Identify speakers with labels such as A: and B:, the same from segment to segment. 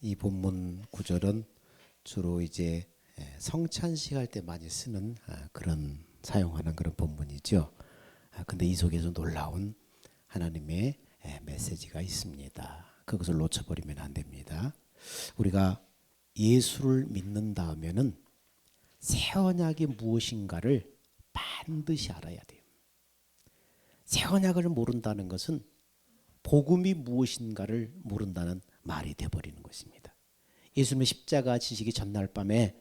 A: 이 본문 구절은 주로 이제 성찬식 할 때 많이 쓰는 그런 사용하는 그런 본문이죠. 근데 이 속에서 놀라운 하나님의 메시지가 있습니다. 그것을 놓쳐버리면 안 됩니다. 우리가 예수를 믿는다 하면은 새 언약이 무엇인가를 반드시 알아야 돼요. 새 언약을 모른다는 것은 복음이 무엇인가를 모른다는 말이 되어버리는 것입니다. 예수님의 십자가 지시기 전날 밤에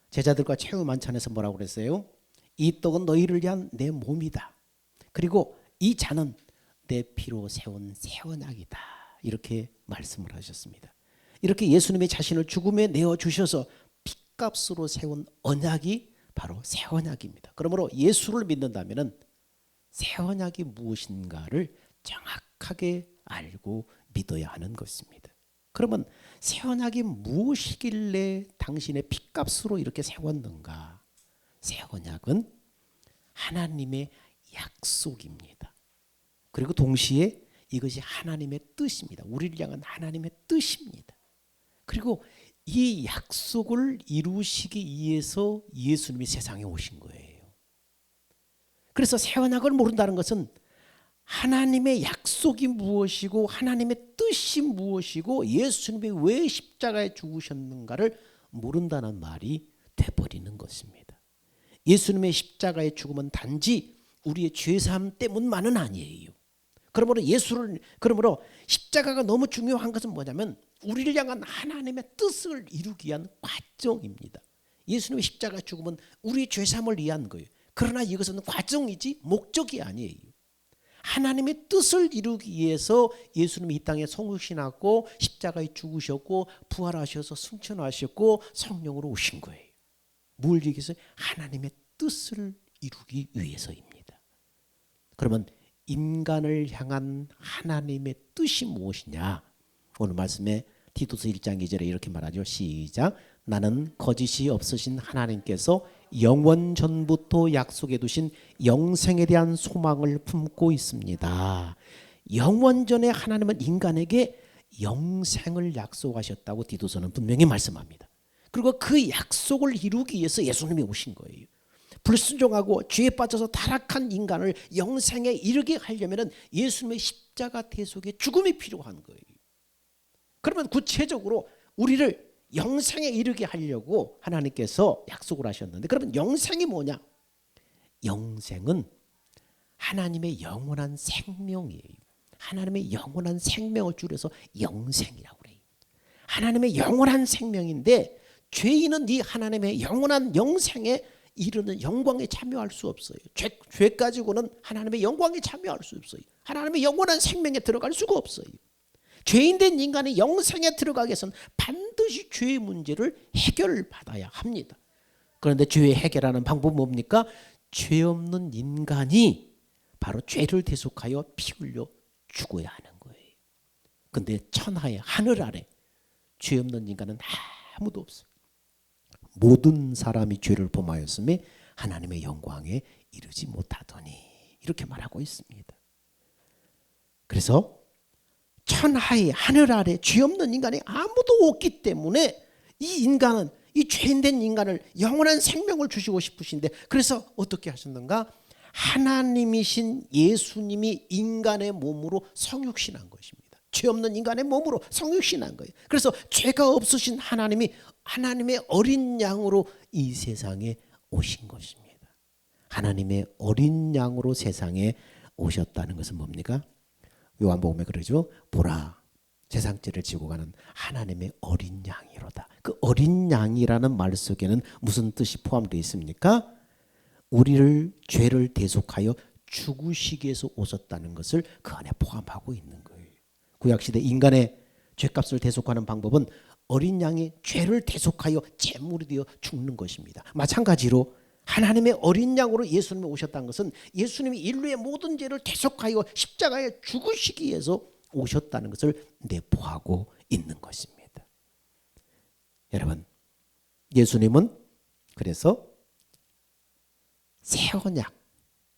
A: 제자들과 최후 만찬에서 뭐라고 그랬어요? 이 떡은 너희를 위한 내 몸이다. 그리고 이 잔은 내 피로 세운 새 언약이다. 이렇게 말씀을 하셨습니다. 이렇게 예수님의 자신을 죽음에 내어주셔서 핏값으로 세운 언약이 바로 새 언약입니다. 그러므로 예수를 믿는다면 새 언약이 무엇인가를 정확하게 알고 믿어야 하는 것입니다. 그러면 새 언약이 무엇이길래 당신의 핏값으로 이렇게 세웠는가? 새 언약은 하나님의 약속입니다. 그리고 동시에 이것이 하나님의 뜻입니다. 우리를 향한 하나님의 뜻입니다. 그리고 이 약속을 이루시기 위해서 예수님이 세상에 오신 거예요. 그래서 새 언약을 모른다는 것은 하나님의 약속이 무엇이고 하나님의 뜻이 무엇이고 예수님이 왜 십자가에 죽으셨는가를 모른다는 말이 돼버리는 것입니다. 예수님의 십자가의 죽음은 단지 우리의 죄사함 때문만은 아니에요. 그러므로 십자가가 너무 중요한 것은 뭐냐면 우리를 향한 하나님의 뜻을 이루기 위한 과정입니다. 예수님의 십자가 죽음은 우리의 죄사함을 위한 거예요. 그러나 이것은 과정이지 목적이 아니에요. 하나님의 뜻을 이루기 위해서 예수님이 이 땅에 성육신하고 십자가에 죽으셨고 부활하셔서 승천하셨고 성령으로 오신 거예요. 뭘 위기 위해서? 하나님의 뜻을 이루기 위해서입니다. 그러면 인간을 향한 하나님의 뜻이 무엇이냐? 오늘 말씀에 디도서 1장 2절에 이렇게 말하죠. 시작. 나는 거짓이 없으신 하나님께서 영원 전부터 약속해 두신 영생에 대한 소망을 품고 있습니다. 영원 전에 하나님은 인간에게 영생을 약속하셨다고 디도서는 분명히 말씀합니다. 그리고 그 약속을 이루기 위해서 예수님이 오신 거예요. 불순종하고 죄에 빠져서 타락한 인간을 영생에 이르게 하려면 예수님의 십자가 대속의 죽음이 필요한 거예요. 그러면 구체적으로 우리를 영생에 이르게 하려고 하나님께서 약속을 하셨는데, 그러면 영생이 뭐냐? 영생은 하나님의 영원한 생명이에요. 하나님의 영원한 생명을 줄여서 영생이라고 그래요. 하나님의 영원한 생명인데 죄인은 이 하나님의 영원한 영생에 이르는 영광에 참여할 수 없어요. 죄 가지고는 하나님의 영광에 참여할 수 없어요. 하나님의 영원한 생명에 들어갈 수가 없어요. 죄인된 인간이 영생에 들어가기 위해서는 반드시 죄의 문제를 해결받아야 합니다. 그런데 죄의 해결하는 방법은 뭡니까? 죄 없는 인간이 바로 죄를 대속하여 피 흘려 죽어야 하는 거예요. 그런데 천하의 하늘 아래 죄 없는 인간은 아무도 없어요. 모든 사람이 죄를 범하였음에 하나님의 영광에 이르지 못하더니 이렇게 말하고 있습니다. 그래서 천하의 하늘 아래 죄 없는 인간이 아무도 없기 때문에 이 인간은, 이 죄인된 인간을 영원한 생명을 주시고 싶으신데, 그래서 어떻게 하셨는가? 하나님이신 예수님이 인간의 몸으로 성육신한 것입니다. 죄 없는 인간의 몸으로 성육신한 거예요. 그래서 죄가 없으신 하나님이 하나님의 어린 양으로 이 세상에 오신 것입니다. 하나님의 어린 양으로 세상에 오셨다는 것은 뭡니까? 요한복음에 그러죠. 보라, 세상죄를 지고 가는 하나님의 어린 양이로다. 그 어린 양이라는 말 속에는 무슨 뜻이 포함되어 있습니까? 우리를 죄를 대속하여 죽으시기 위해서 오셨다는 것을 그 안에 포함하고 있는 거예요. 구약시대 인간의 죄값을 대속하는 방법은 어린 양이 죄를 대속하여 제물이 되어 죽는 것입니다. 마찬가지로 하나님의 어린 양으로 예수님이 오셨다는 것은 예수님이 인류의 모든 죄를 대속하여 십자가에 죽으시기 위해서 오셨다는 것을 내포하고 있는 것입니다. 여러분, 예수님은 그래서 새 언약,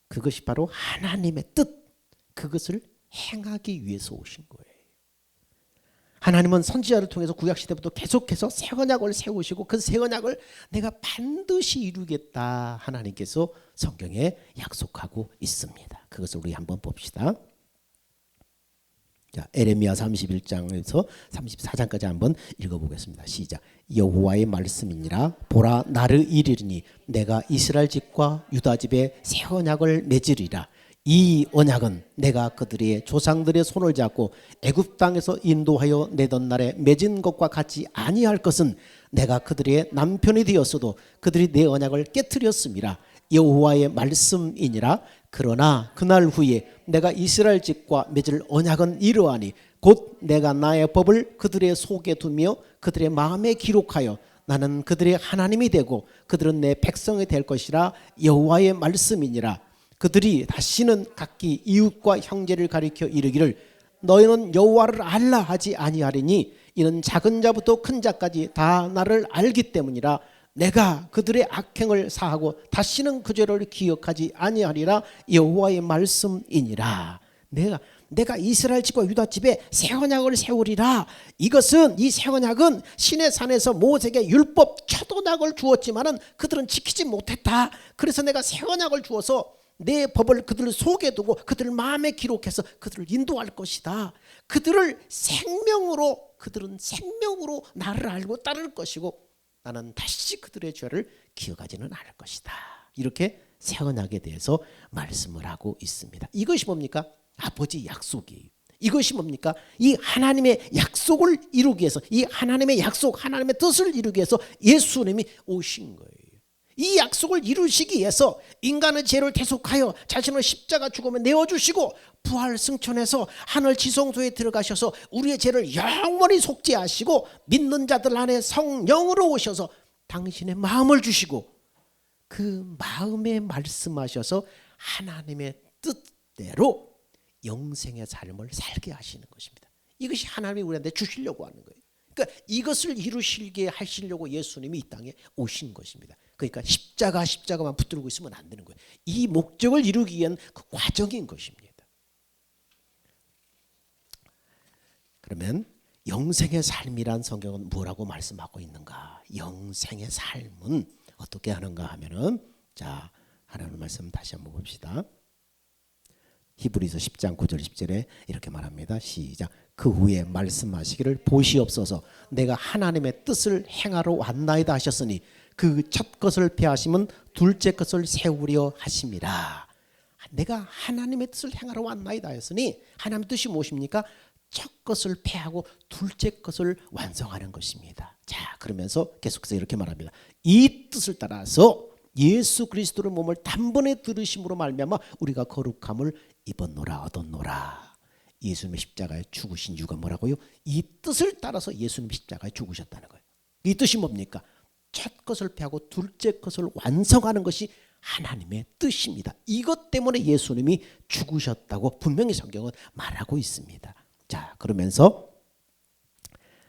A: 그것이 바로 하나님의 뜻, 그것을 행하기 위해서 오신 거예요. 하나님은 선지자를 통해서 구약시대부터 계속해서 새 언약을 세우시고 그 새 언약을 내가 반드시 이루겠다 하나님께서 성경에 약속하고 있습니다. 그것을 우리 한번 봅시다. 자, 에레미야 31장에서 34장까지 한번 읽어보겠습니다. 시작. 여호와의 말씀이니라. 보라, 나를 이르리니 내가 이스라엘 집과 유다 집에 새 언약을 맺으리라. 이 언약은 내가 그들의 조상들의 손을 잡고 애굽 땅에서 인도하여 내던 날에 맺은 것과 같이 아니할 것은 내가 그들의 남편이 되었어도 그들이 내 언약을 깨뜨렸음이라. 여호와의 말씀이니라. 그러나 그날 후에 내가 이스라엘 집과 맺을 언약은 이러하니 곧 내가 나의 법을 그들의 속에 두며 그들의 마음에 기록하여 나는 그들의 하나님이 되고 그들은 내 백성이 될 것이라. 여호와의 말씀이니라. 그들이 다시는 각기 이웃과 형제를 가리켜 이르기를 너희는 여호와를 알라 하지 아니하리니 이는 작은 자부터 큰 자까지 다 나를 알기 때문이라. 내가 그들의 악행을 사하고 다시는 그 죄를 기억하지 아니하리라. 여호와의 말씀이니라. 내가 이스라엘 집과 유다 집에 새 언약을 세우리라. 이것은 이 새 언약은 시내 산에서 모세에게 율법 첫 언약을 주었지만은 그들은 지키지 못했다. 그래서 내가 새 언약을 주어서 내 법을 그들 속에 두고 그들 마음에 기록해서 그들을 인도할 것이다. 그들은 생명으로 나를 알고 따를 것이고 나는 다시 그들의 죄를 기억하지는 않을 것이다. 이렇게 새 언약에 대해서 말씀을 하고 있습니다. 이것이 뭡니까? 아버지 약속이에요. 이것이 뭡니까? 이 하나님의 약속을 이루기 위해서, 이 하나님의 약속, 하나님의 뜻을 이루기 위해서 예수님이 오신 거예요. 이 약속을 이루시기 위해서 인간의 죄를 대속하여 자신을 십자가 죽음에 내어주시고 부활 승천해서 하늘 지성소에 들어가셔서 우리의 죄를 영원히 속죄하시고 믿는 자들 안에 성령으로 오셔서 당신의 마음을 주시고 그 마음에 말씀하셔서 하나님의 뜻대로 영생의 삶을 살게 하시는 것입니다. 이것이 하나님이 우리한테 주시려고 하는 거예요. 그러니까 이것을 이루시게 하시려고 예수님이 이 땅에 오신 것입니다. 그러니까 십자가만 붙들고 있으면 안 되는 거예요. 이 목적을 이루기 위한 그 과정인 것입니다. 그러면 영생의 삶이란 성경은 뭐라고 말씀하고 있는가? 영생의 삶은 어떻게 하는가 하면은, 자, 하나님 말씀 다시 한번 봅시다. 히브리서 10장 9절 10절에 이렇게 말합니다. 시작. 그 후에 말씀하시기를 보시옵소서 내가 하나님의 뜻을 행하러 왔나이다 하셨으니 그 첫 것을 폐하시면 둘째 것을 세우려 하심이라. 내가 하나님의 뜻을 행하러 왔나이다 했으니 하나님의 뜻이 무엇입니까? 첫 것을 폐하고 둘째 것을 완성하는 것입니다. 자, 그러면서 계속해서 이렇게 말합니다. 이 뜻을 따라서 예수 그리스도의 몸을 단번에 들으심으로 말미암아 우리가 거룩함을 얻었노라. 예수님의 십자가에 죽으신 이유가 뭐라고요? 이 뜻을 따라서 예수님 십자가에 죽으셨다는 거예요. 이 뜻이 뭡니까? 첫 것을 폐하고 둘째 것을 완성하는 것이 하나님의 뜻입니다. 이것 때문에 예수님이 죽으셨다고 분명히 성경은 말하고 있습니다. 자, 그러면서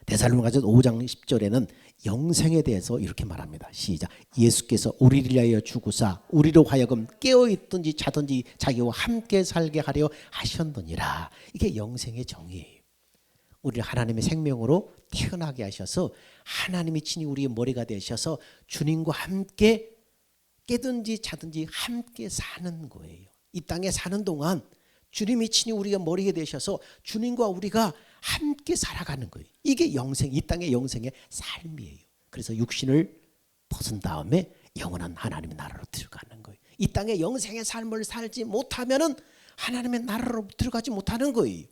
A: 데살로니가서 5장 10절에는 영생에 대해서 이렇게 말합니다. 시작. 예수께서 우리를 위하여 죽으사 우리로 하여금 깨어있든지 자든지 자기와 함께 살게 하려 하셨느니라. 이게 영생의 정의예요. 우리를 하나님의 생명으로 태어나게 하셔서 하나님이 친히 우리의 머리가 되셔서 주님과 함께 깨든지 자든지 함께 사는 거예요. 이 땅에 사는 동안 주님이 친히 우리가 머리가 되셔서 주님과 우리가 함께 살아가는 거예요. 이게 영생, 이 땅의 영생의 삶이에요. 그래서 육신을 벗은 다음에 영원한 하나님의 나라로 들어가는 거예요. 이 땅의 영생의 삶을 살지 못하면은 하나님의 나라로 들어가지 못하는 거예요.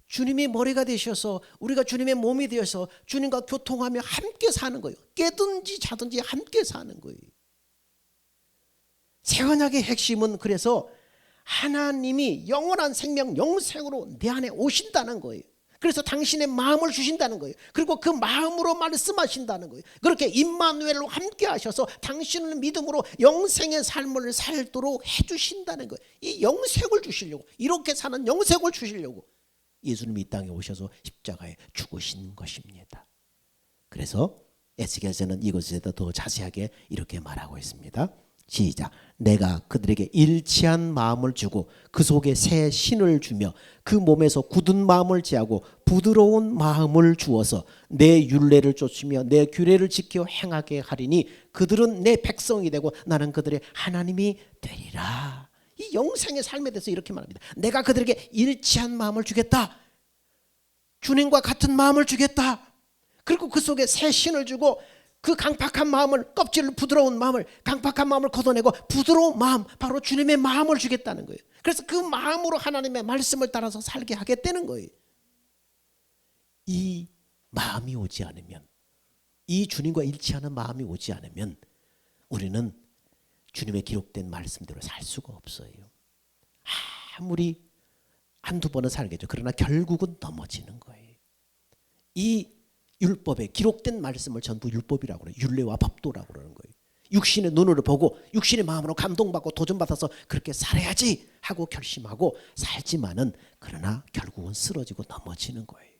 A: 주님이 머리가 되셔서 우리가 주님의 몸이 되어서 주님과 교통하며 함께 사는 거예요. 깨든지 자든지 함께 사는 거예요. 새 언약의 핵심은 그래서 하나님이 영원한 생명, 영생으로 내 안에 오신다는 거예요. 그래서 당신의 마음을 주신다는 거예요. 그리고 그 마음으로 말씀하신다는 거예요. 그렇게 임마누엘로 함께 하셔서 당신을 믿음으로 영생의 삶을 살도록 해주신다는 거예요. 이 영생을 주시려고, 이렇게 사는 영생을 주시려고 예수님이 이 땅에 오셔서 십자가에 죽으신 것입니다. 그래서 에스겔서는 이것에 더 자세하게 이렇게 말하고 있습니다. 시작. 내가 그들에게 일치한 마음을 주고 그 속에 새 신을 주며 그 몸에서 굳은 마음을 제하고 부드러운 마음을 주어서 내 율례를 쫓으며 내 규례를 지켜 행하게 하리니 그들은 내 백성이 되고 나는 그들의 하나님이 되리라. 이 영생의 삶에 대해서 이렇게 말합니다. 내가 그들에게 일치한 마음을 주겠다. 주님과 같은 마음을 주겠다. 그리고 그 속에 새 신을 주고 그 강팍한 마음을, 껍질 부드러운 마음을, 강팍한 마음을 걷어내고 부드러운 마음, 바로 주님의 마음을 주겠다는 거예요. 그래서 그 마음으로 하나님의 말씀을 따라서 살게 하겠다는 거예요. 이 마음이 오지 않으면, 이 주님과 일치하는 마음이 오지 않으면 우리는 주님의 기록된 말씀대로 살 수가 없어요. 아무리 한두 번은 살겠죠. 그러나 결국은 넘어지는 거예요. 이 율법에 기록된 말씀을 전부 율법이라고 그래요. 율례와 법도라고 그러는 거예요. 육신의 눈으로 보고 육신의 마음으로 감동받고 도전받아서 그렇게 살아야지 하고 결심하고 살지만은 그러나 결국은 쓰러지고 넘어지는 거예요.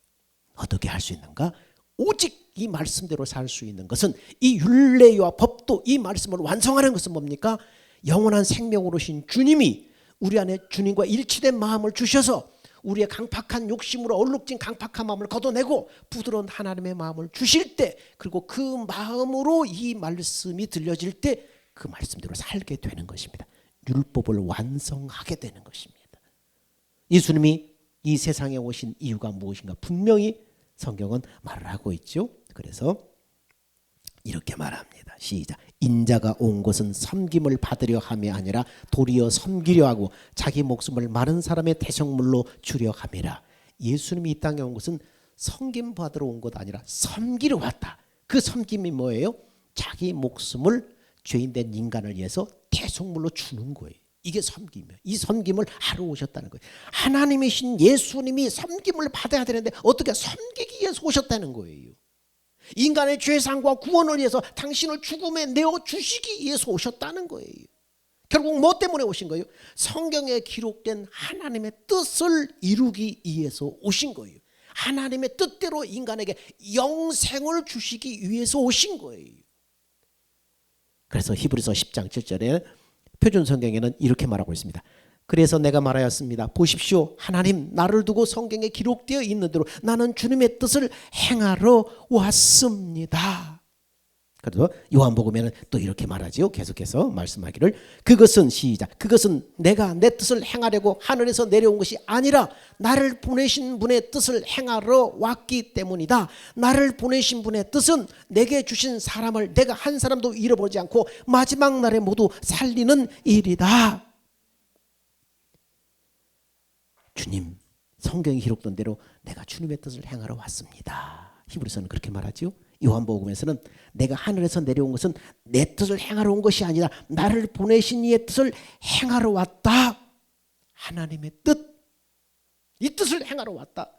A: 어떻게 할 수 있는가? 오직 이 말씀대로 살 수 있는 것은 이 율례와 법도, 이 말씀을 완성하는 것은 뭡니까? 영원한 생명으로 오신 주님이 우리 안에 주님과 일치된 마음을 주셔서 우리의 강팍한 욕심으로 얼룩진 강팍한 마음을 걷어내고 부드러운 하나님의 마음을 주실 때, 그리고 그 마음으로 이 말씀이 들려질 때 그 말씀대로 살게 되는 것입니다. 율법을 완성하게 되는 것입니다. 예수님이 이 세상에 오신 이유가 무엇인가 분명히 성경은 말을 하고 있죠. 그래서 이렇게 말합니다. 시작. 인자가 온 것은 섬김을 받으려 함이 아니라 도리어 섬기려 하고 자기 목숨을 많은 사람의 대성물로 주려 함이라. 예수님이 이 땅에 온 것은 섬김 받으러 온 것 아니라 섬기러 왔다. 그 섬김이 뭐예요? 자기 목숨을 죄인된 인간을 위해서 대성물로 주는 거예요. 이게 섬김이에요. 이 섬김을 하러 오셨다는 거예요. 하나님이신 예수님이 섬김을 받아야 되는데 어떻게 섬기기 위해서 오셨다는 거예요. 인간의 죄상과 구원을 위해서 당신을 죽음에 내어주시기 위해서 오셨다는 거예요. 결국 뭐 때문에 오신 거예요? 성경에 기록된 하나님의 뜻을 이루기 위해서 오신 거예요. 하나님의 뜻대로 인간에게 영생을 주시기 위해서 오신 거예요. 그래서 히브리서 10장 7절에 표준 성경에는 이렇게 말하고 있습니다. 그래서 내가 말하였습니다. 보십시오. 하나님 나를 두고 성경에 기록되어 있는 대로 나는 주님의 뜻을 행하러 왔습니다. 그래서 요한복음에는 또 이렇게 말하지요. 계속해서 말씀하기를 그것은 시작. 그것은 내가 내 뜻을 행하려고 하늘에서 내려온 것이 아니라 나를 보내신 분의 뜻을 행하러 왔기 때문이다. 나를 보내신 분의 뜻은 내게 주신 사람을 내가 한 사람도 잃어버리지 않고 마지막 날에 모두 살리는 일이다. 주님, 성경이 기록된 대로 내가 주님의 뜻을 행하러 왔습니다. 히브리서는 그렇게 말하지요. 요한복음에서는 내가 하늘에서 내려온 것은 내 뜻을 행하러 온 것이 아니라 나를 보내신 이의 뜻을 행하러 왔다. 하나님의 뜻, 이 뜻을 행하러 왔다.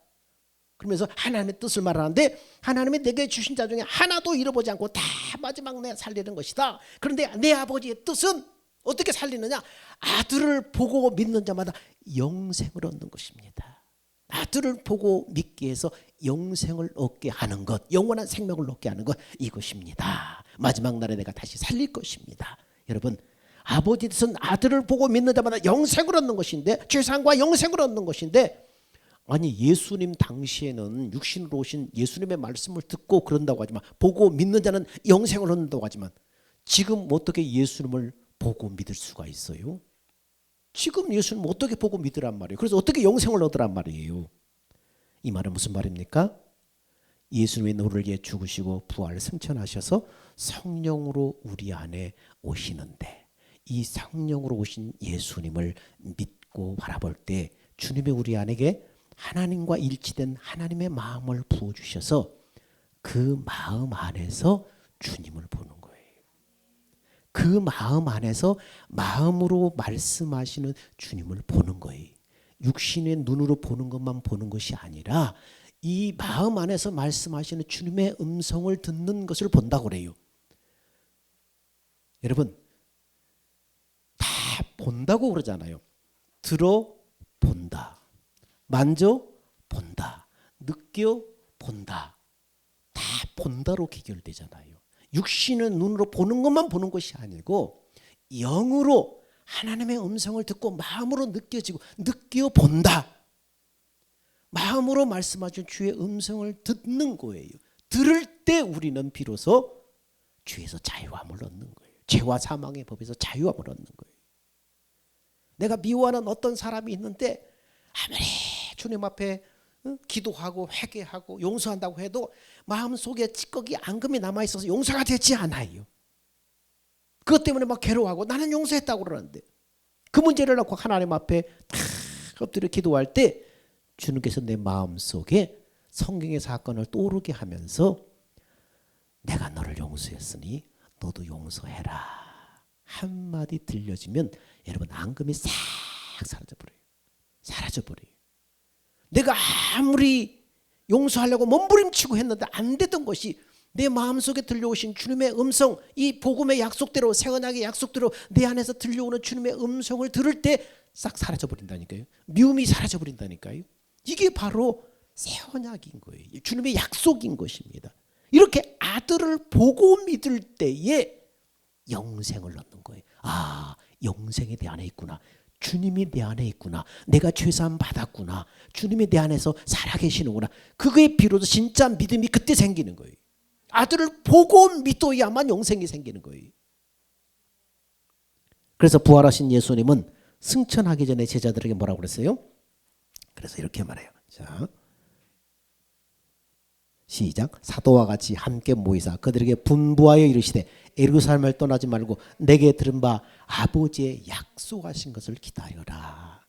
A: 그러면서 하나님의 뜻을 말하는데 하나님이 내게 주신 자 중에 하나도 잃어보지 않고 다 마지막 내 살리는 것이다. 그런데 내 아버지의 뜻은 어떻게 살리느냐? 아들을 보고 믿는 자마다 영생을 얻는 것입니다. 아들을 보고 믿기 위해서 영생을 얻게 하는 것, 영원한 생명을 얻게 하는 것, 이것입니다. 마지막 날에 내가 다시 살릴 것입니다. 여러분, 아버지 뜻은 아들을 보고 믿는 자마다 영생을 얻는 것인데, 죄사함과 영생을 얻는 것인데, 아니 예수님 당시에는 육신으로 오신 예수님의 말씀을 듣고 그런다고 하지만, 보고 믿는 자는 영생을 얻는다고 하지만, 지금 어떻게 예수님을 보고 믿을 수가 있어요? 지금 예수님 어떻게 보고 믿으란 말이에요? 그래서 어떻게 영생을 얻으란 말이에요? 이 말은 무슨 말입니까? 예수님이 너를 위해 죽으시고 부활 승천하셔서 성령으로 우리 안에 오시는데, 이 성령으로 오신 예수님을 믿고 바라볼 때 주님이 우리 안에게 하나님과 일치된 하나님의 마음을 부어주셔서 그 마음 안에서 주님을 보는 거예요. 그 마음 안에서 마음으로 말씀하시는 주님을 보는 거예요. 육신의 눈으로 보는 것만 보는 것이 아니라 이 마음 안에서 말씀하시는 주님의 음성을 듣는 것을 본다고 그래요. 여러분, 다 본다고 그러잖아요. 들어본다, 만져본다, 느껴본다. 다 본다로 귀결되잖아요. 육신은 눈으로 보는 것만 보는 것이 아니고 영으로 하나님의 음성을 듣고 마음으로 느껴지고 느껴본다. 마음으로 말씀하신 주의 음성을 듣는 거예요. 들을 때 우리는 비로소 주에서 자유함을 얻는 거예요. 죄와 사망의 법에서 자유함을 얻는 거예요. 내가 미워하는 어떤 사람이 있는데 아무리 주님 앞에 기도하고 회개하고 용서한다고 해도 마음속에 찌꺼기 앙금이 남아있어서 용서가 되지 않아요. 그것 때문에 막 괴로워하고 나는 용서했다고 그러는데 그 문제를 놓고 하나님 앞에 다 엎드려 기도할 때 주님께서 내 마음속에 성경의 사건을 떠오르게 하면서 내가 너를 용서했으니 너도 용서해라 한마디 들려지면 여러분 앙금이 싹 사라져버려요. 사라져버려요. 내가 아무리 용서하려고 몸부림치고 했는데 안 되던 것이 내 마음속에 들려오신 주님의 음성, 이 복음의 약속대로, 새 언약의 약속대로 내 안에서 들려오는 주님의 음성을 들을 때 싹 사라져버린다니까요. 미움이 사라져버린다니까요. 이게 바로 새 언약인 거예요. 주님의 약속인 것입니다. 이렇게 아들을 보고 믿을 때에 영생을 얻는 거예요. 아, 영생이 내 안에 있구나. 주님이 내 안에 있구나. 내가 죄사함 받았구나. 주님이 내 안에서 살아계시는구나. 그거에 비로소 진짜 믿음이 그때 생기는 거예요. 아들을 보고 믿어야만 영생이 생기는 거예요. 그래서 부활하신 예수님은 승천하기 전에 제자들에게 뭐라고 그랬어요? 그래서 이렇게 말해요. 자, 시작. 사도와 같이 함께 모이사 그들에게 분부하여 이르시되 예루살렘을 떠나지 말고 내게 들은 바 아버지의 약속하신 것을 기다려라.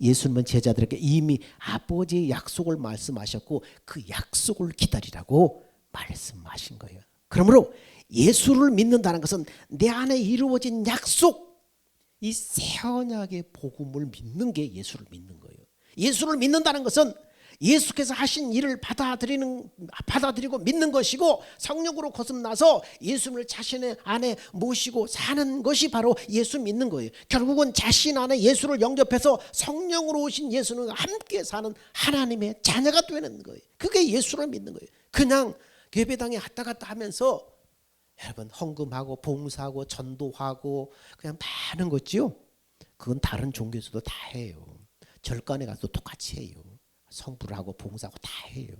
A: 예수님은 제자들에게 이미 아버지의 약속을 말씀하셨고 그 약속을 기다리라고 말씀하신 거예요. 그러므로 예수를 믿는다는 것은 내 안에 이루어진 약속, 이 새 언약의 복음을 믿는 게 예수를 믿는 거예요. 예수를 믿는다는 것은 예수께서 하신 일을 받아들이고 믿는 것이고 성령으로 거듭나서 예수님을 자신의 안에 모시고 사는 것이 바로 예수 믿는 거예요. 결국은 자신 안에 예수를 영접해서 성령으로 오신 예수님과 함께 사는 하나님의 자녀가 되는 거예요. 그게 예수를 믿는 거예요. 그냥 예배당에 왔다 갔다 하면서 여러분 헌금하고 봉사하고 전도하고 그냥 다 하는 거지요. 그건 다른 종교에서도 다 해요. 절간에 가서 똑같이 해요. 성부를 하고 봉사하고 다 해요.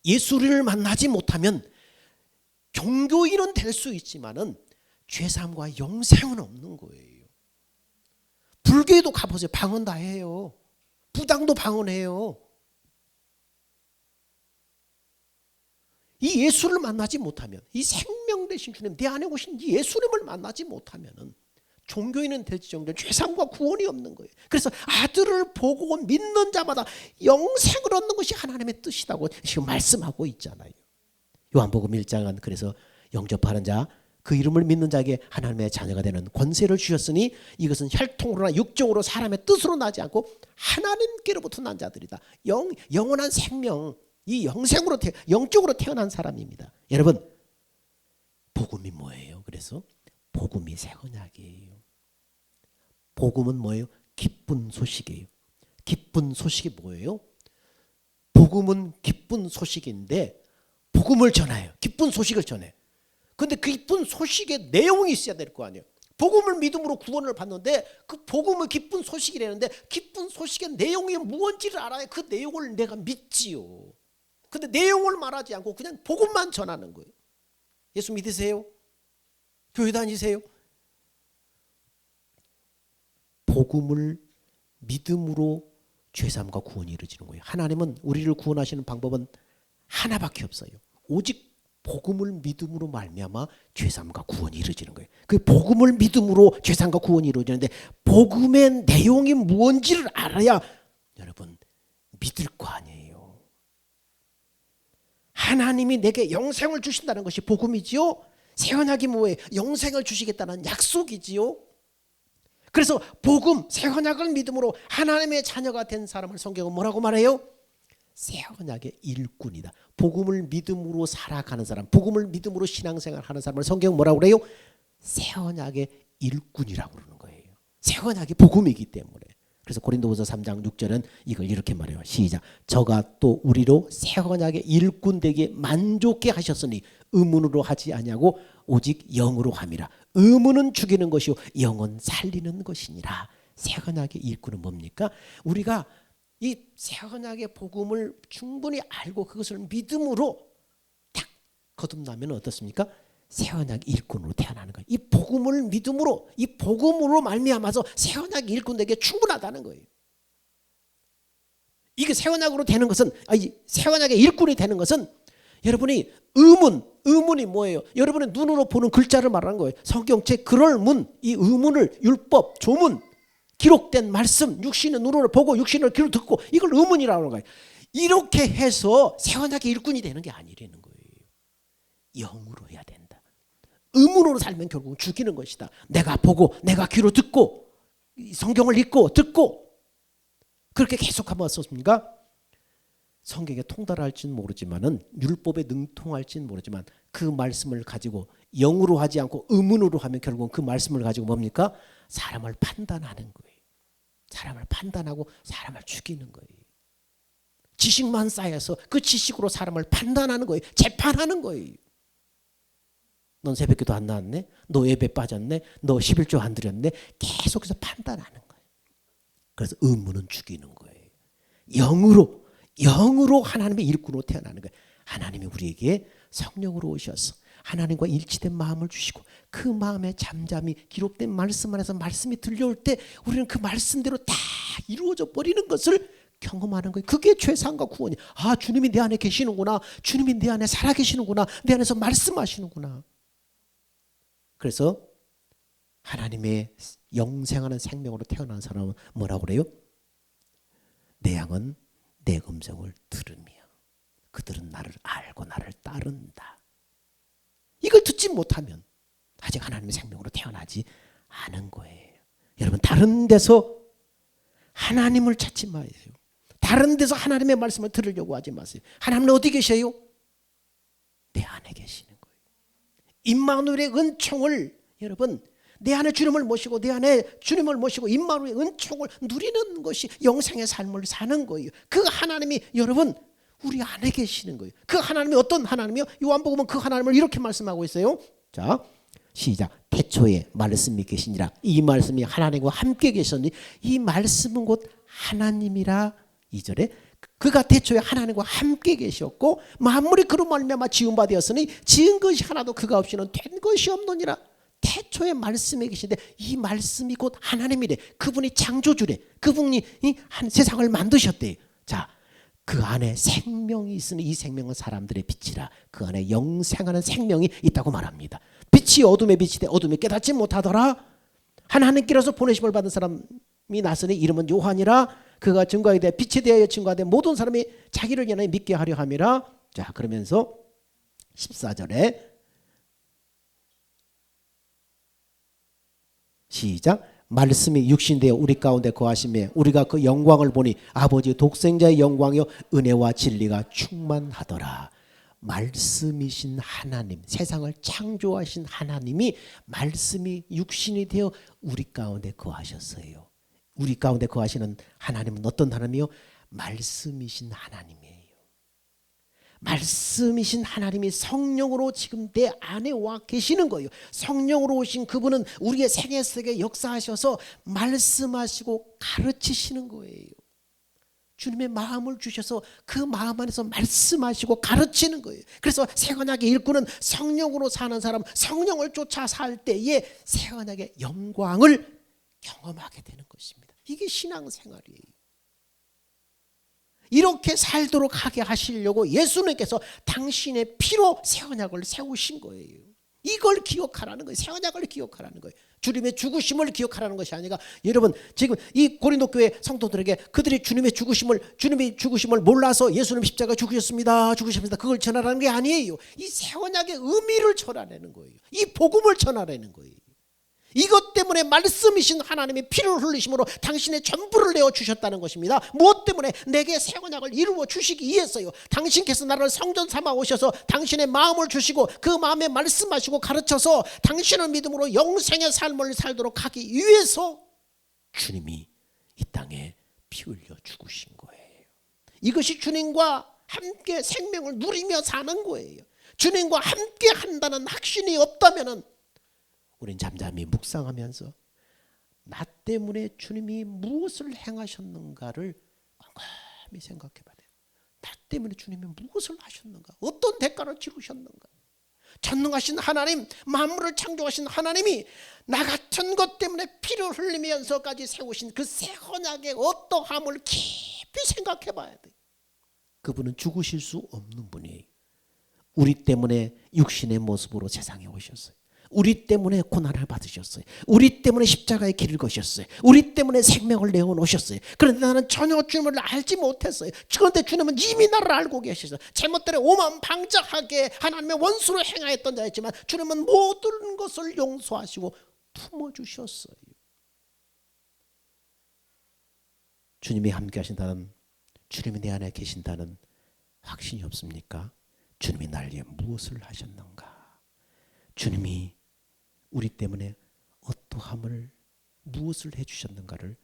A: 예수를 만나지 못하면 종교인은 될 수 있지만은 죄사함과 영생은 없는 거예요. 불교에도 가보세요. 방언 다 해요. 부당도 방언해요. 이 예수를 만나지 못하면, 이 생명 되신 주님, 내 안에 오신 이 예수님을 만나지 못하면은 종교인은 될지정도 죄사함과 구원이 없는 거예요. 그래서 아들을 보고 믿는 자마다 영생을 얻는 것이 하나님의 뜻이라고 지금 말씀하고 있잖아요. 요한복음 1장은 그래서 영접하는 자, 그 이름을 믿는 자에게 하나님의 자녀가 되는 권세를 주셨으니 이것은 혈통으로나 육정으로 사람의 뜻으로 나지 않고 하나님께로부터 난 자들이다. 영원한 생명, 이 영적으로 태어난 사람입니다. 여러분, 복음이 뭐예요? 그래서 복음이 새 언약이에요. 복음은 뭐예요? 기쁜 소식이에요. 기쁜 소식이 뭐예요? 복음은 기쁜 소식인데 복음을 전해요. 기쁜 소식을 전해. 그런데 그 기쁜 소식의 내용이 있어야 될 거 아니에요. 복음을 믿음으로 구원을 받는데 그 복음은 기쁜 소식이라는데 기쁜 소식의 내용이 뭔지를 알아야 그 내용을 내가 믿지요. 근데 내용을 말하지 않고 그냥 복음만 전하는 거예요. 예수 믿으세요? 교회 다니세요? 복음을 믿음으로 죄사함과 구원이 이루어지는 거예요. 하나님은 우리를 구원하시는 방법은 하나밖에 없어요. 오직 복음을 믿음으로 말미암아 죄사함과 구원이 이루어지는 거예요. 그 복음을 믿음으로 죄사함과 구원이 이루어지는데 복음의 내용이 무엇인지를 알아야 여러분 믿을 거 아니에요. 하나님이 내게 영생을 주신다는 것이 복음이지요. 새 언약이 뭐예요? 영생을 주시겠다는 약속이지요. 그래서 복음, 새 언약을 믿음으로 하나님의 자녀가 된 사람을 성경은 뭐라고 말해요? 새 언약의 일꾼이다. 복음을 믿음으로 살아가는 사람, 복음을 믿음으로 신앙생활하는 사람을 성경은 뭐라고 그래요? 새 언약의 일꾼이라고 그러는 거예요. 새 언약이 복음이기 때문에. 그래서 고린도후서 3장 6절은 이걸 이렇게 말해요. 시작. 저가 또 우리로 새 언약의 일꾼 되게 만족해 하셨으니 의문으로 하지 아니하고 오직 영으로 함이라. 의무는 죽이는 것이요 영은 살리는 것이니라. 새 언약의 일꾼은 뭡니까? 우리가 이 새 언약의 복음을 충분히 알고 그것을 믿음으로 딱 거듭나면 어떻습니까? 새 언약 일꾼으로 태어나는 거예요. 이 복음을 믿음으로, 이 복음으로 말미암아서 새 언약 일꾼에게 충분하다는 거예요. 이게 새 언약으로 되는 것은, 새 언약의 일꾼이 되는 것은 여러분이 의문이 뭐예요? 여러분의 눈으로 보는 글자를 말하는 거예요. 성경책 글을 문, 이 의문을 율법, 조문, 기록된 말씀, 육신의 눈으로 보고 육신을 귀로 듣고 이걸 의문이라고 하는 거예요. 이렇게 해서 새 언약의 일꾼이 되는 게 아니라는 거예요. 영으로 해야 된다. 의문으로 살면 결국은 죽이는 것이다. 내가 보고 내가 귀로 듣고 성경을 읽고 듣고 그렇게 계속하면 어떻습니까? 성경에 통달할지는 모르지만은 율법에 능통할지는 모르지만 그 말씀을 가지고 영으로 하지 않고 의문으로 하면 결국은 그 말씀을 가지고 뭡니까? 사람을 판단하는 거예요. 사람을 판단하고 사람을 죽이는 거예요. 지식만 쌓여서 그 지식으로 사람을 판단하는 거예요. 재판하는 거예요. 넌 새벽기도 안 나왔네? 너 예배 빠졌네? 너 11조 안 드렸네? 계속해서 판단하는 거예요. 그래서 의문은 죽이는 거예요. 영으로 하나님의 일꾼으로 태어나는 거예요. 하나님이 우리에게 성령으로 오셔서 하나님과 일치된 마음을 주시고 그 마음에 잠잠히 기록된 말씀 안에서 말씀이 들려올 때 우리는 그 말씀대로 다 이루어져 버리는 것을 경험하는 거예요. 그게 죄사함과 구원이에요. 아, 주님이 내 안에 계시는구나. 주님이 내 안에 살아계시는구나. 내 안에서 말씀하시는구나. 그래서 하나님의 영생하는 생명으로 태어난 사람은 뭐라고 그래요? 내 양은 내 음성을 들으며 그들은 나를 알고 나를 따른다. 이걸 듣지 못하면 아직 하나님의 생명으로 태어나지 않은 거예요. 여러분, 다른 데서 하나님을 찾지 마세요. 다른 데서 하나님의 말씀을 들으려고 하지 마세요. 하나님은 어디 계세요? 내 안에 계시는 거예요. 임마누엘의 은총을, 여러분, 내 안에 주님을 모시고 내 안에 주님을 모시고 임마누엘의 은총을 누리는 것이 영생의 삶을 사는 거예요. 그 하나님이 여러분 우리 안에 계시는 거예요. 그 하나님이 어떤 하나님이요? 요한복음은 그 하나님을 이렇게 말씀하고 있어요. 자, 시작. 태초에 말씀이 계시니라. 이 말씀이 하나님과 함께 계셨니 이 말씀은 곧 하나님이라. 2절에 그가 태초에 하나님과 함께 계셨고 만물이 그로 말미암아 지은 바 되었으니 지은 것이 하나도 그가 없이는 된 것이 없느니라. 태초에 말씀이 계신데 이 말씀이 곧 하나님이래. 그분이 창조주래. 그분이 세상을 만드셨대. 자, 그 안에 생명이 있으니 이 생명은 사람들의 빛이라. 그 안에 영생하는 생명이 있다고 말합니다. 빛이 어둠에 빛이 돼 어둠에 깨닫지 못하더라. 하나님께로서 보내심을 받은 사람이 나서니 이름은 요한이라. 그가 증거하게 돼 빛에 대하여 증거하되 모든 사람이 자기를 인하여 믿게 하려 함이라. 자, 그러면서 14절에 시작. 말씀이 육신되어 우리 가운데 거하시며 우리가 그 영광을 보니 아버지 독생자의 영광이요 은혜와 진리가 충만하더라. 말씀이신 하나님, 세상을 창조하신 하나님이 말씀이 육신이 되어 우리 가운데 거하셨어요. 우리 가운데 거하시는 하나님은 어떤 하나님이요? 말씀이신 하나님이에요. 말씀이신 하나님이 성령으로 지금 내 안에 와 계시는 거예요. 성령으로 오신 그분은 우리의 생애 속에 역사하셔서 말씀하시고 가르치시는 거예요. 주님의 마음을 주셔서 그 마음 안에서 말씀하시고 가르치는 거예요. 그래서 새 언약의 일꾼은 성령으로 사는 사람, 성령을 쫓아 살 때에 새 언약의 영광을 경험하게 되는 것입니다. 이게 신앙생활이에요. 이렇게 살도록 하게 하시려고 예수님께서 당신의 피로 새 언약을 세우신 거예요. 이걸 기억하라는 거예요. 새 언약을 기억하라는 거예요. 주님의 죽으심을 기억하라는 것이 아니라, 여러분 지금 이 고린도 교회 성도들에게 그들이 주님의 죽으심을 몰라서 예수님 십자가 죽으셨습니다 그걸 전하라는 게 아니에요. 이 새 언약의 의미를 전하라는 거예요. 이 복음을 전하라는 거예요. 이것 때문에 말씀이신 하나님이 피를 흘리심으로 당신의 전부를 내어주셨다는 것입니다. 무엇 때문에? 내게 새 언약을 이루어 주시기 위해서요. 당신께서 나를 성전 삼아 오셔서 당신의 마음을 주시고 그 마음에 말씀하시고 가르쳐서 당신을 믿음으로 영생의 삶을 살도록 하기 위해서 주님이 이 땅에 피 흘려 죽으신 거예요. 이것이 주님과 함께 생명을 누리며 사는 거예요. 주님과 함께 한다는 확신이 없다면은 우린 잠잠히 묵상하면서 나 때문에 주님이 무엇을 행하셨는가를 곰곰이 생각해 봐야 돼요. 나 때문에 주님이 무엇을 하셨는가? 어떤 대가를 치르셨는가? 전능하신 하나님, 만물을 창조하신 하나님이 나 같은 것 때문에 피를 흘리면서까지 세우신 그 새 언약의 어떠함을 깊이 생각해 봐야 돼요. 그분은 죽으실 수 없는 분이에요. 우리 때문에 육신의 모습으로 세상에 오셨어요. 우리 때문에 고난을 받으셨어요. 우리 때문에 십자가의 길을 거셨어요. 우리 때문에 생명을 내어놓으셨어요. 그런데 나는 전혀 주님을 알지 못했어요. 그런데 주님은 이미 나를 알고 계셨어요. 제멋대로 오만방자하게 하나님의 원수로 행하였던 자였지만 주님은 모든 것을 용서하시고 품어주셨어요. 주님이 함께 하신다는, 주님이 내 안에 계신다는 확신이 없습니까? 주님이 날 위해 무엇을 하셨는가? 주님이 우리 때문에 어떠함을, 무엇을 해주셨는가를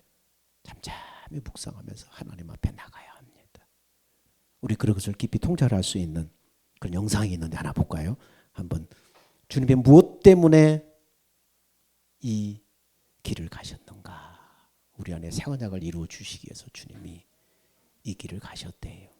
A: 잠잠히 묵상하면서 하나님 앞에 나가야 합니다. 우리 그것을 깊이 통찰할 수 있는 그런 영상이 있는데 하나 볼까요? 한번 주님이 무엇 때문에 이 길을 가셨는가? 우리 안에 새 언약을 이루어 주시기 위해서 주님이 이 길을 가셨대요.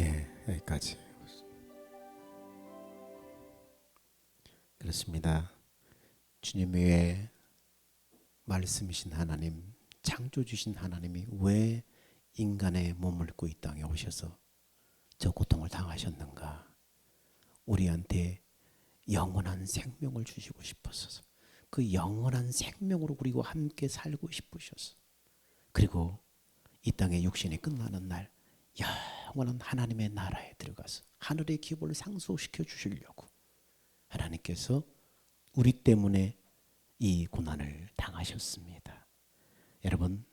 A: 예, 여기까지. 그렇습니다. 주님 외에 말씀이신 하나님, 창조주신 하나님이 왜 인간의 몸을 입고 이 땅에 오셔서 저 고통을 당하셨는가? 우리한테 영원한 생명을 주시고 싶어서, 그 영원한 생명으로 우리와 함께 살고 싶으셔서, 그리고 이 땅의 육신이 끝나는 날 영원한 하나님의 나라에 들어가서 하늘의 기업을 상속시켜 주시려고 하나님께서 우리 때문에 이 고난을 당하셨습니다. 여러분,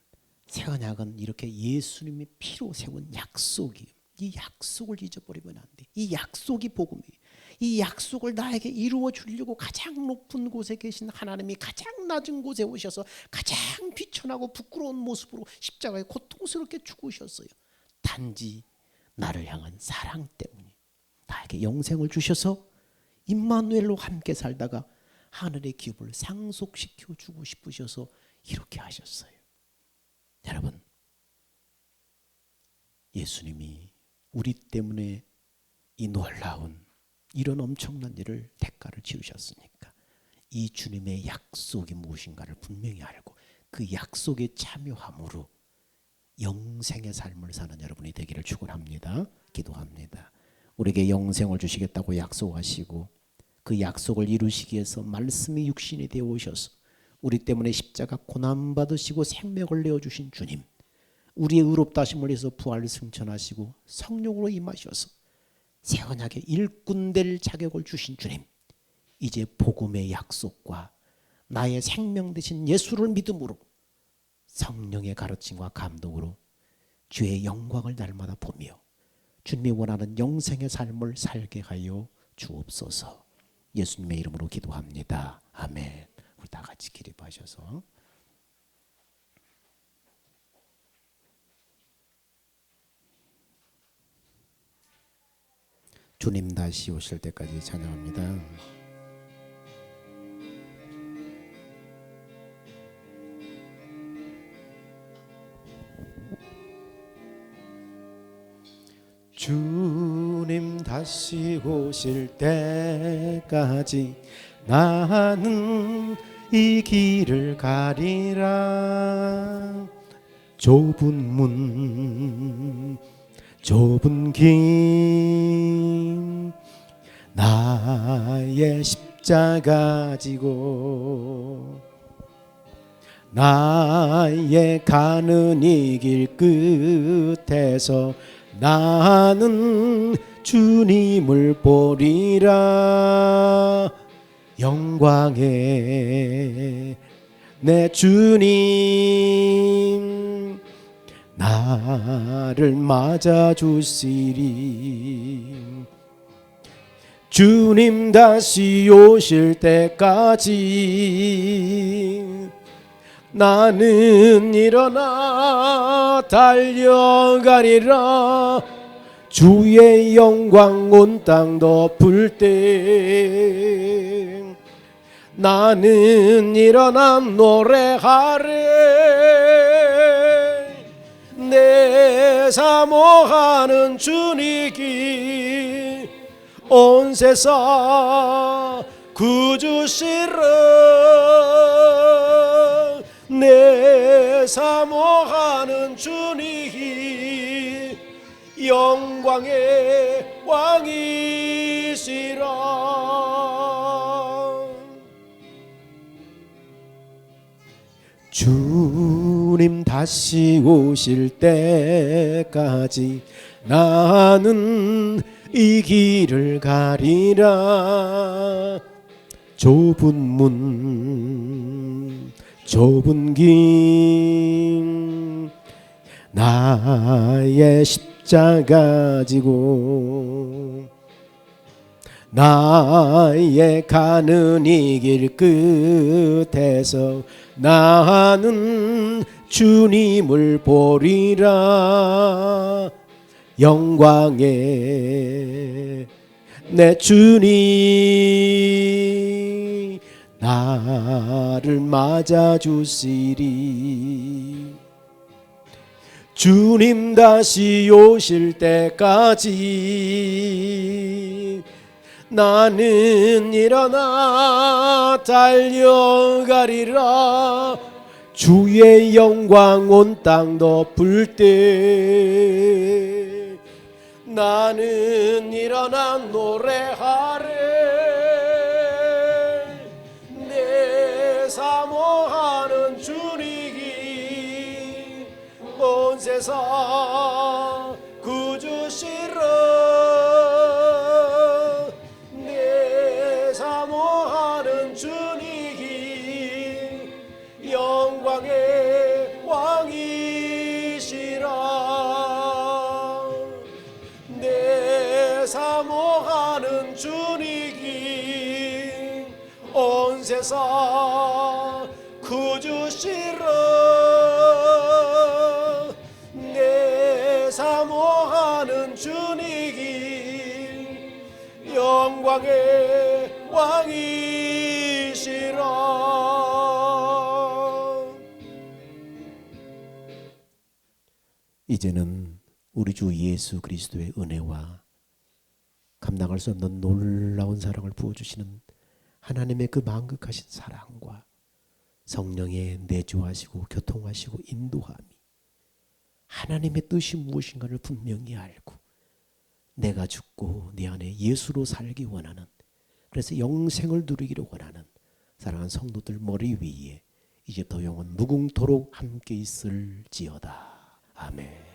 A: 새 언약은 이렇게 예수님의 피로 세운 약속이에요. 이 약속을 잊어버리면 안 돼. 이 약속이 복음이에요. 이 약속을 나에게 이루어 주려고 가장 높은 곳에 계신 하나님이 가장 낮은 곳에 오셔서 가장 비천하고 부끄러운 모습으로 십자가에 고통스럽게 죽으셨어요. 단지 나를 향한 사랑 때문에 나에게 영생을 주셔서 임마누엘로 함께 살다가 하늘의 기업을 상속시켜 주고 싶으셔서 이렇게 하셨어요. 여러분, 예수님이 우리 때문에 이 놀라운 이런 엄청난 일을 대가를 치르셨으니까 이 주님의 약속이 무엇인가를 분명히 알고 그 약속에 참여함으로 영생의 삶을 사는 여러분이 되기를 축원합니다. 기도합니다. 우리에게 영생을 주시겠다고 약속하시고 그 약속을 이루시기 위해서 말씀이 육신이 되어 오셔서 우리 때문에 십자가 고난 받으시고 생명을 내어주신 주님, 우리의 의롭다 하심을 위해서 부활을 승천하시고 성령으로 임하셔서 새 언약의 일꾼 될 자격을 주신 주님, 이제 복음의 약속과 나의 생명 되신 예수를 믿음으로 성령의 가르침과 감동으로 주의 영광을 날마다 보며 주님이 원하는 영생의 삶을 살게 하여 주옵소서. 예수님의 이름으로 기도합니다. 아멘. 우리 다 같이 기립하셔서 주님 다시 오실 때까지 찬양합니다. 주님 다시 오실 때까지 나는 이 길을 가리라. 좁은 문 좁은 길 나의 십자가 지고 나의 가는 이 길 끝에서 나는 주님을 보리라. 영광의 내 주님 나를 맞아주시리. 주님 다시 오실 때까지 나는 일어나 달려가리라. 주의 영광 온 땅 덮을 때 나는 일어나 노래하리. 내 사모하는 주님이 온 세상 구주시라. 내 사모하는 주님이 영광의 왕이시라. 주님 다시 오실 때까지 나는 이 길을 가리라. 좁은 문 좁은 길 나의 십자가 지고 나의 가는 이 길 끝에서 나는 주님을 보리라. 영광의 내 주님 나를 맞아주시리. 주님 다시 오실 때까지 나는 일어나 달려가리라. 주의 영광 온 땅 덮을 때 나는 일어나 노래하래. 내 사모하는 주님이 온 세상 구주시라. 내 사모하는 주님이 영광의 왕이시라. 내 사모하는 주님이 온 세상 구주시라. 내 사모하는 주님이 영광의 왕이시라. 이제는 우리 주 예수 그리스도의 은혜와 감당할 수 없는 놀라운 사랑을 부어주시는 하나님의 그 만극하신 사랑과 성령의 내주하시고 교통하시고 인도함이 하나님의 뜻이 무엇인가를 분명히 알고 내가 죽고 내 안에 예수로 살기 원하는, 그래서 영생을 누리기를 원하는 사랑하는 성도들 머리 위에 이제부터 영원 무궁토록 함께 있을지어다. 아멘.